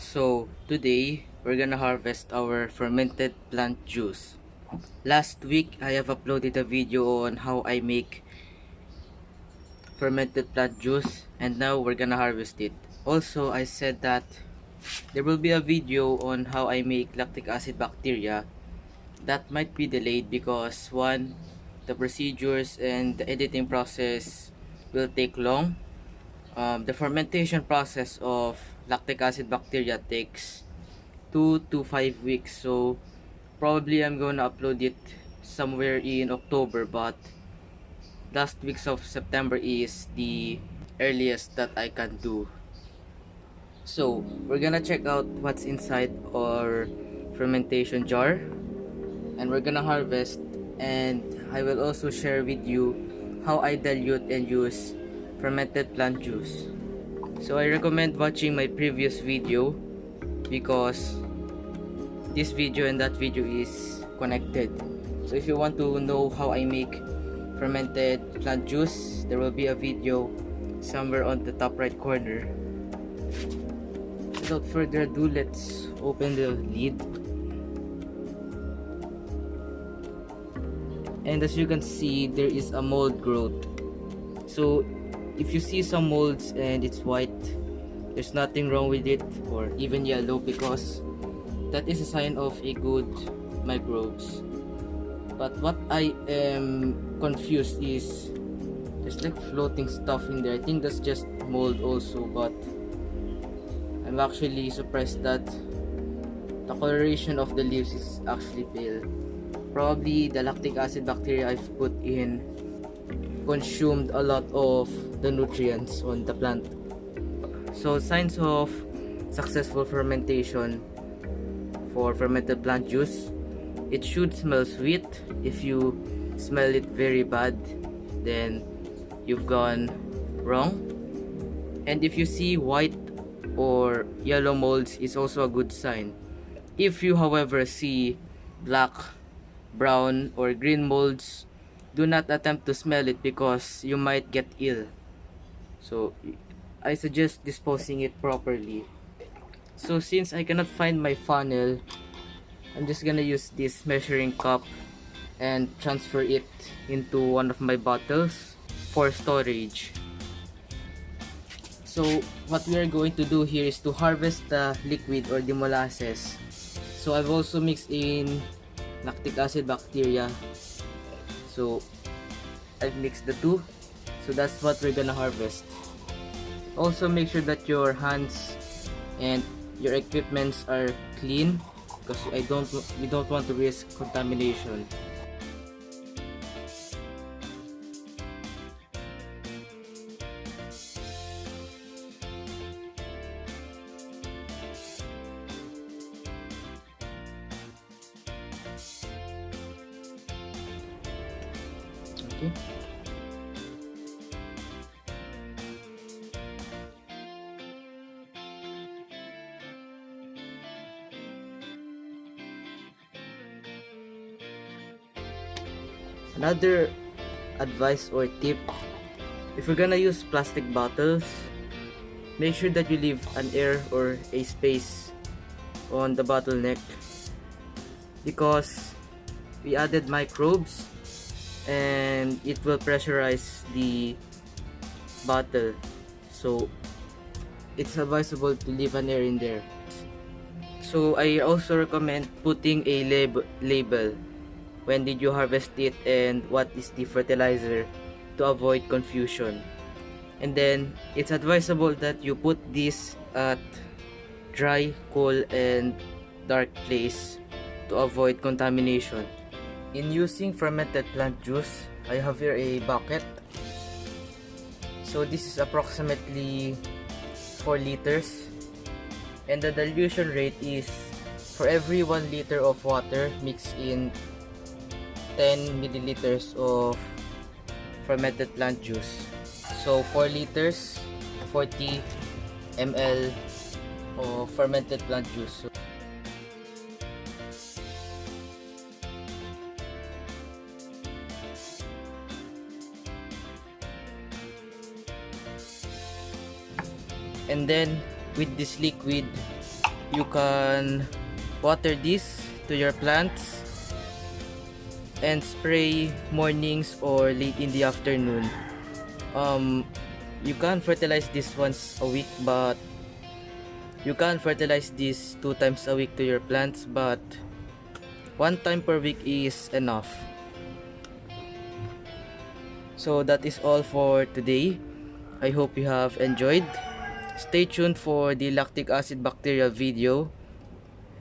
So today we're gonna harvest our fermented plant juice. Last week I have uploaded a video on how I make fermented plant juice, and now we're gonna harvest it. Also, I said that there will be a video on how I make lactic acid bacteria. That might be delayed because one, the procedures and the editing process will take long. The fermentation process of lactic acid bacteria takes 2 to 5 weeks, so probably I'm gonna upload it somewhere in October, but last weeks of September is the earliest that I can do. So we're gonna check out what's inside our fermentation jar, and we're gonna harvest, and I will also share with you how I dilute and use fermented plant juice. So I recommend watching my previous video because this video and that video is connected. So if you want to know how I make fermented plant juice, there will be a video somewhere on the top right corner. Without further ado, let's open the lid. And as you can see, there is a mold growth. So if you see some molds and it's white, there's nothing wrong with it, or even yellow, because that is a sign of a good microbes. But what I am confused is there's like floating stuff in there. I think that's just mold also, but I'm actually surprised that the coloration of the leaves is actually pale. Probably the lactic acid bacteria I've put in consumed a lot of the nutrients on the plant. So signs of successful fermentation for fermented plant juice: it should smell sweet. If you smell it very bad, then you've gone wrong. And if you see white or yellow molds, is also a good sign. If you however see black, brown or green molds, do not attempt to smell it because you might get ill. So I suggest disposing it properly. So since I cannot find my funnel, I'm just gonna use this measuring cup and transfer it into one of my bottles for storage. So what we are going to do here is to harvest the liquid or the molasses. So I've also mixed in lactic acid bacteria. So I've mixed the two. So that's what we're gonna harvest. Also make sure that your hands and your equipments are clean, because we don't want to risk contamination. Okay. Another advice or tip: if you're gonna use plastic bottles, make sure that you leave an air or a space on the bottleneck, because we added microbes and it will pressurize the bottle. So it's advisable to leave an air in there. So I also recommend putting a label: when did you harvest it and what is the fertilizer, to avoid confusion. And then it's advisable that you put this at dry, cool and dark place to avoid contamination. In using fermented plant juice, I have here a bucket. So this is approximately 4 liters, and the dilution rate is for every 1 liter of water, mix in 10 milliliters of fermented plant juice. So 4 liters, 40 ml of fermented plant juice. And then with this liquid, You can water this to your plants and spray mornings or late in the afternoon. You can fertilize this once a week, but you can fertilize this 2 times a week to your plants, but 1 time per week is enough. So that is all for today. I hope you have enjoyed. Stay tuned for the lactic acid bacterial video,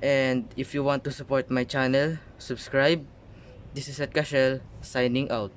and if you want to support my channel, subscribe. This is Cassiel signing out.